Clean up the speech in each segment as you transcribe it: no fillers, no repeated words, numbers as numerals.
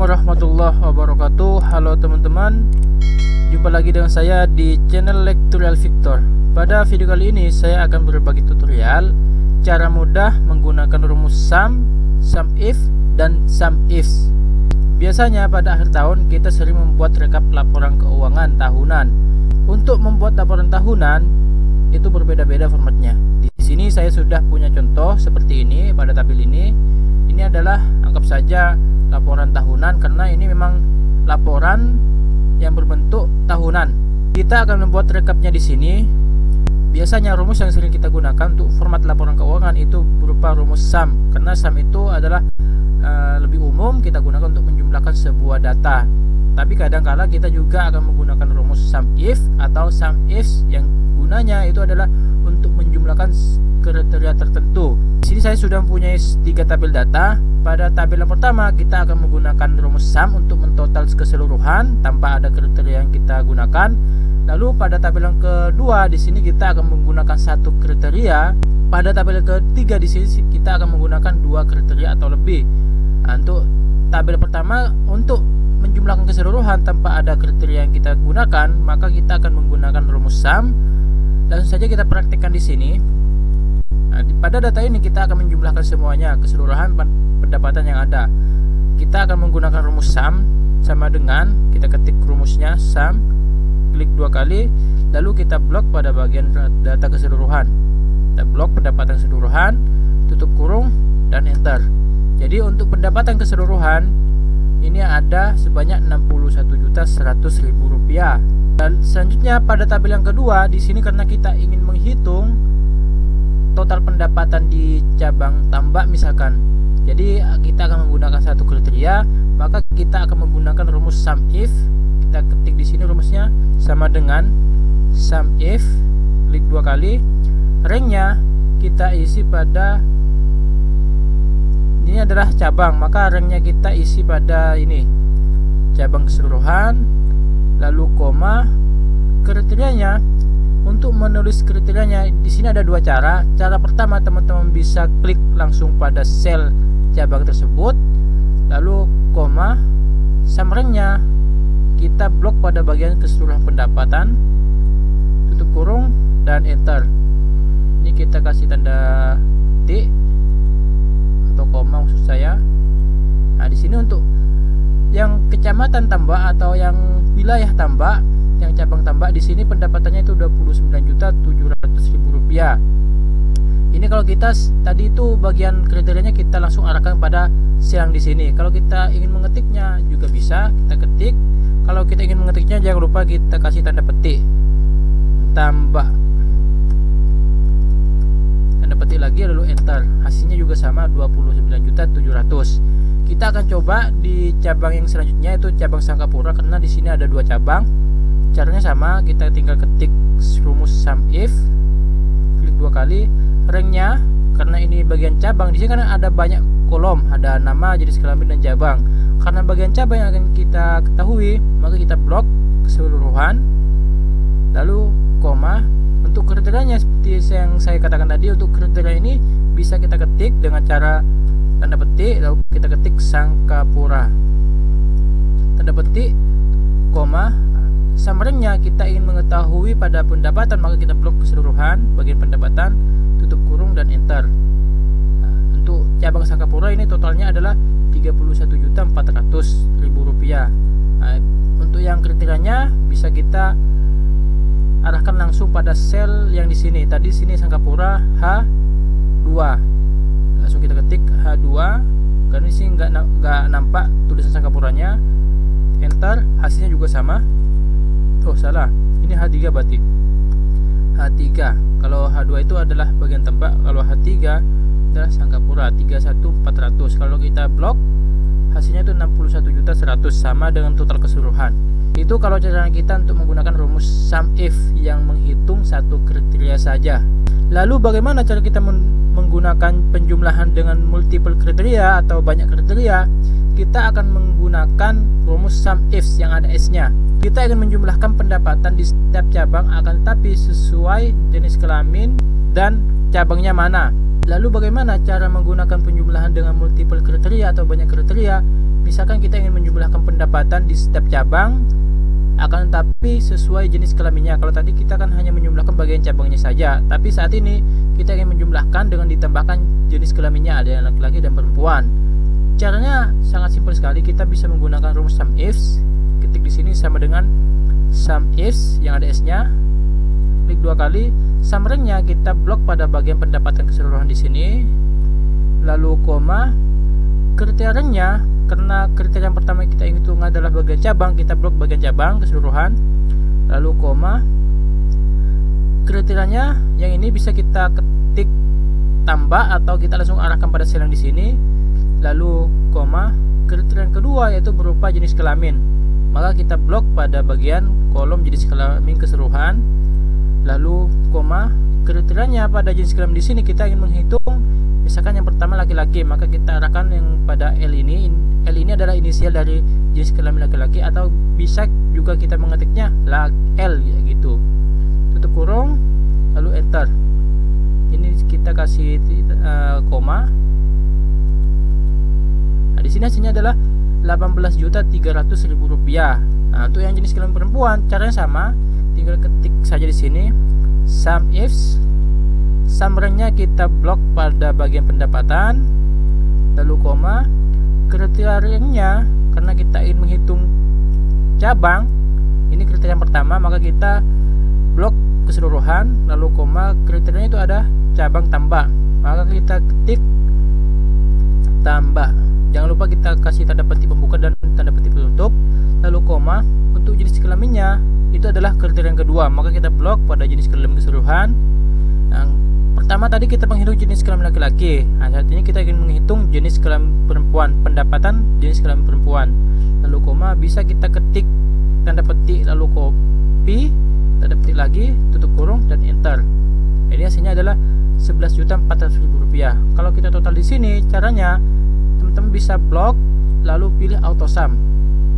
warahmatullahi wabarakatuh. Halo teman-teman, jumpa lagi dengan saya di channel Lektutorial Victor. Pada video kali ini saya akan berbagi tutorial cara mudah menggunakan rumus sum, sum if, dan sum ifs. Biasanya pada akhir tahun kita sering membuat rekap laporan keuangan tahunan. Untuk membuat laporan tahunan itu berbeda-beda formatnya. Di sini saya sudah punya contoh seperti ini pada tabel ini. Ini adalah anggap saja laporan tahunan karena ini memang laporan yang berbentuk tahunan. Kita akan membuat rekapnya di sini. Biasanya rumus yang sering kita gunakan untuk format laporan keuangan itu berupa rumus sum, karena sum itu adalah lebih umum kita gunakan untuk menjumlahkan sebuah data. Tapi kadang-kala kita juga akan menggunakan rumus sum if atau sum ifs yang gunanya itu adalah untuk menjumlahkan kriteria tertentu. Di sini saya sudah mempunyai 3 tabel data. Pada tabel yang pertama kita akan menggunakan rumus sum untuk mentotal keseluruhan tanpa ada kriteria yang kita gunakan. Lalu pada tabel yang kedua di sini kita akan menggunakan satu kriteria. Pada tabel yang ketiga di sini kita akan menggunakan 2 kriteria atau lebih. Nah, untuk tabel pertama untuk menjumlahkan keseluruhan tanpa ada kriteria yang kita gunakan, maka kita akan menggunakan rumus sum. Langsung saja kita praktekkan di sini. Nah, pada data ini kita akan menjumlahkan semuanya, keseluruhan pendapatan yang ada. Kita akan menggunakan rumus sum sama dengan kita ketik rumusnya sum, klik 2 kali, lalu kita blok pada bagian data keseluruhan. Kita blok pendapatan keseluruhan, tutup kurung, dan enter. Jadi untuk pendapatan keseluruhan ini ada sebanyak Rp61.100.000. Dan selanjutnya pada tabel yang kedua di sini karena kita ingin menghitung total pendapatan di cabang tambak misalkan. Jadi kita akan menggunakan satu kriteria, maka kita akan menggunakan rumus sum if. Kita ketik di sini rumusnya sama dengan sum if, klik 2 kali, ranknya kita isi pada ini adalah cabang, maka ranknya kita isi pada ini cabang keseluruhan, lalu koma kriterianya. Untuk menulis kriterianya di sini ada 2 cara. Cara pertama teman-teman bisa klik langsung pada sel cabang tersebut, lalu koma, sum ranknya kita blok pada bagian keseluruhan pendapatan, tutup kurung, dan enter. Ini kita kasih tanda titik atau koma maksud saya. Nah di sini untuk yang kecamatan tambak atau yang wilayah tambak, yang cabang tambak di sini pendapatannya itu Rp29.700.000. Ini kalau kita tadi itu bagian kriterianya kita langsung arahkan pada sel yang di sini. Kalau kita ingin mengetiknya juga bisa kita ketik. Kalau kita ingin mengetiknya jangan lupa kita kasih tanda petik tambak, tanda petik lagi lalu enter. Hasilnya juga sama 29.700.000. Kita akan coba di cabang yang selanjutnya itu cabang Sangkapura karena di sini ada 2 cabang. Caranya sama, kita tinggal ketik rumus sum if, klik 2 kali, ranknya karena ini bagian cabang di sini kan ada banyak kolom, ada nama, jenis kelamin, dan cabang. Karena bagian cabang yang akan kita ketahui, maka kita blok keseluruhan, lalu koma. Untuk kriterianya seperti yang saya katakan tadi, untuk kriteria ini bisa kita ketik dengan cara tanda petik, lalu kita ketik Sangkapura, tanda petik, koma. Summernya kita ingin mengetahui pada pendapatan, maka kita blok keseluruhan bagian pendapatan, tutup kurung, dan enter. Nah, untuk cabang Sangkapura ini totalnya adalah Rp31.400.000. Nah, untuk yang kriterianya bisa kita arahkan langsung pada sel yang di sini. Tadi sini Sangkapura H2. Langsung kita ketik H2 karena di sini nggak nampak tulisan Sangkapuranya. Enter, hasilnya juga sama. Oh salah, ini H3 berarti H3. Kalau H2 itu adalah bagian tambak, kalau H3 adalah Sangkapura 31.400. Kalau kita blok hasilnya itu 61.100.000 sama dengan total keseluruhan. Itu kalau cara kita untuk menggunakan rumus sum if yang menghitung satu kriteria saja. Lalu bagaimana cara kita menggunakan penjumlahan dengan multiple kriteria atau banyak kriteria? Kita akan menggunakan rumus sum ifs yang ada s-nya. Kita ingin menjumlahkan pendapatan di setiap cabang, akan tetapi sesuai jenis kelamin dan cabangnya mana. Lalu bagaimana cara menggunakan penjumlahan dengan multiple kriteria atau banyak kriteria? misalkan kita ingin menjumlahkan pendapatan di setiap cabang, akan tetapi sesuai jenis kelaminnya. Kalau tadi kita kan hanya menjumlahkan bagian cabangnya saja, tapi saat ini kita ingin menjumlahkan dengan ditambahkan jenis kelaminnya, ada yang laki-laki dan perempuan. Caranya sangat simpel sekali, kita bisa menggunakan rumus sum ifs. Ketik di sini sama dengan sum ifs yang ada s-nya, klik 2 kali, sum rank-nya kita blok pada bagian pendapatan keseluruhan di sini, lalu koma, kriteria rank-nya karena kriteria yang pertama kita hitung adalah bagian cabang, kita blok bagian cabang keseluruhan, lalu koma, kriterianya yang ini bisa kita ketik tambah atau kita langsung arahkan pada sel yang di sini, lalu koma, kriteria yang kedua yaitu berupa jenis kelamin, maka kita blok pada bagian kolom jenis kelamin keseluruhan, lalu koma, kriterianya pada jenis kelamin di sini kita ingin menghitung misalkan yang pertama laki-laki, maka kita arahkan yang pada L ini. L ini adalah inisial dari jenis kelamin laki-laki, atau bisa juga kita mengetiknya L gitu. Tutup kurung, lalu enter. Ini kita kasih koma. Nah, di sini hasilnya adalah 18.300.000 rupiah. Nah, untuk yang jenis kelamin perempuan caranya sama, tinggal ketik saja di sini sum ifs, sum rank-nya kita blok pada bagian pendapatan, lalu koma, kriterianya karena kita ingin menghitung cabang, ini kriteria yang pertama, maka kita blok keseluruhan, lalu koma, kriterianya itu ada cabang tambah, maka kita ketik tambah. Jangan lupa kita kasih tanda petik pembuka dan tanda petik penutup, lalu koma. Untuk jenis kelaminnya itu adalah kriteria yang kedua, maka kita blok pada jenis kelamin keseluruhan. Yang pertama tadi kita menghitung jenis kelamin laki-laki, nah, saat ini kita ingin menghitung jenis kelamin perempuan, pendapatan jenis kelamin perempuan, lalu koma, bisa kita ketik tanda petik lalu copy, tanda petik lagi, tutup kurung dan enter. Ini hasilnya adalah 11.400.000 rupiah. Kalau kita total di sini, caranya teman-teman bisa blok lalu pilih auto sum.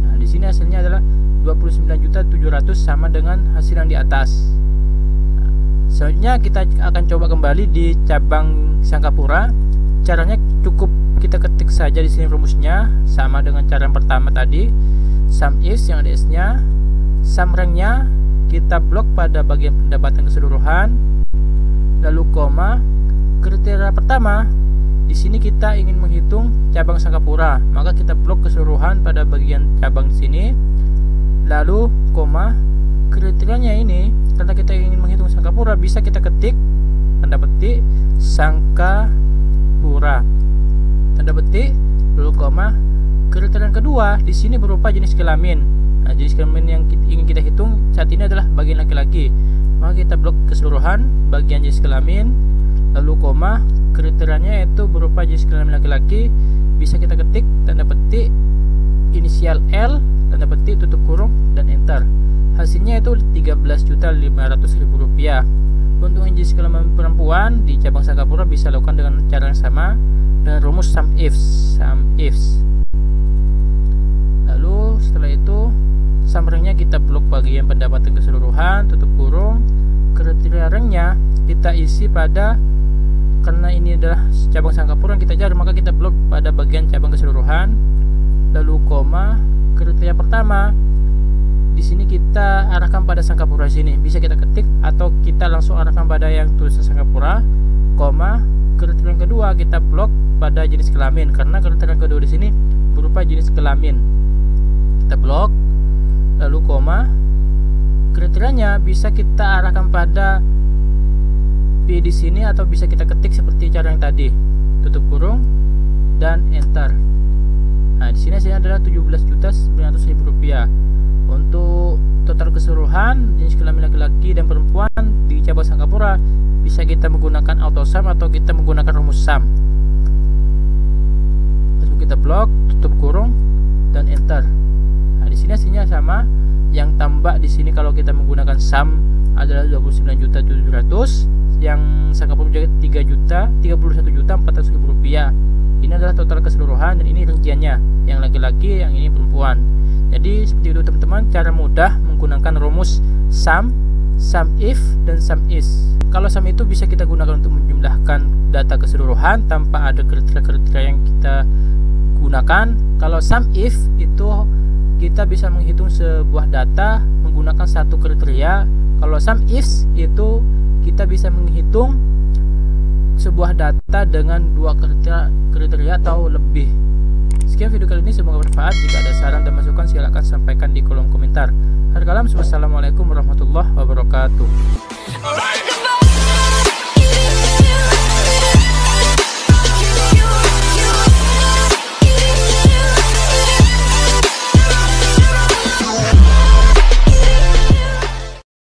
Nah, di sini hasilnya adalah 29.700.000 sama dengan hasil yang di atas. Nah, selanjutnya kita akan coba kembali di cabang Sangkapura. Caranya cukup kita ketik saja di sini rumusnya sama dengan cara yang pertama tadi. Sum ifs yang ada s-nya, sum rank-nya kita blok pada bagian pendapatan keseluruhan, lalu koma, kriteria pertama di sini kita ingin menghitung cabang Sangkapura, maka kita blok keseluruhan pada bagian cabang di sini, lalu koma, kriterianya ini karena kita ingin menghitung Sangkapura, bisa kita ketik tanda petik Sangkapura, tanda petik, lalu koma, kriteria yang kedua di sini berupa jenis kelamin. Nah, jenis kelamin yang ingin kita hitung saat ini adalah bagian laki-laki, maka kita blok keseluruhan bagian jenis kelamin, lalu koma, kriterianya itu berupa jenis kelamin laki-laki, bisa kita ketik tanda petik inisial L, tanda petik tutup kurung dan enter. Hasilnya itu 13.500.000 rupiah. Untuk jenis kelamin perempuan di cabang Sangkapura bisa lakukan dengan cara yang sama dengan rumus sum ifs. Lalu setelah itu sum rank-nya kita blok bagian pendapatan keseluruhan, tutup kurung, kriteria rank-nya kita isi pada, karena ini adalah cabang Sangkapura yang kita cari, maka kita blok pada bagian cabang keseluruhan, lalu koma, kriteria pertama di sini kita arahkan pada Sangkapura sini, bisa kita ketik atau kita langsung arahkan pada yang tulisan Sangkapura, koma, kriteria yang kedua kita blok pada jenis kelamin, karena kriteria yang kedua di sini berupa jenis kelamin, kita blok, lalu koma, kriterianya bisa kita arahkan pada P di sini atau bisa kita ketik seperti cara yang tadi, tutup kurung dan enter. Nah, di sini hasilnya adalah 17.900.000 rupiah. Untuk total keseluruhan jenis kelamin laki-laki dan perempuan di cabang Sangkapura bisa kita menggunakan auto sum atau kita menggunakan rumus sum. Langsung kita blok, tutup kurung dan enter. Nah, di sini hasilnya sama. Yang tambah di sini kalau kita menggunakan sum adalah 29.700.000, yang Sangkapura juga 31.400.000 rupiah. Ini adalah total keseluruhan dan ini rinciannya, yang laki-laki, yang ini perempuan. Jadi seperti itu teman-teman, cara mudah menggunakan rumus sum, sum if, dan sum is. Kalau sum itu bisa kita gunakan untuk menjumlahkan data keseluruhan tanpa ada kriteria-kriteria yang kita digunakan. Kalau sum if itu kita bisa menghitung sebuah data menggunakan satu kriteria. Kalau sum ifs itu kita bisa menghitung sebuah data dengan dua kriteria atau lebih. Sekian video kali ini, semoga bermanfaat. Jika ada saran dan masukan silakan sampaikan di kolom komentar. Hargalam, wassalamualaikum warahmatullahi wabarakatuh.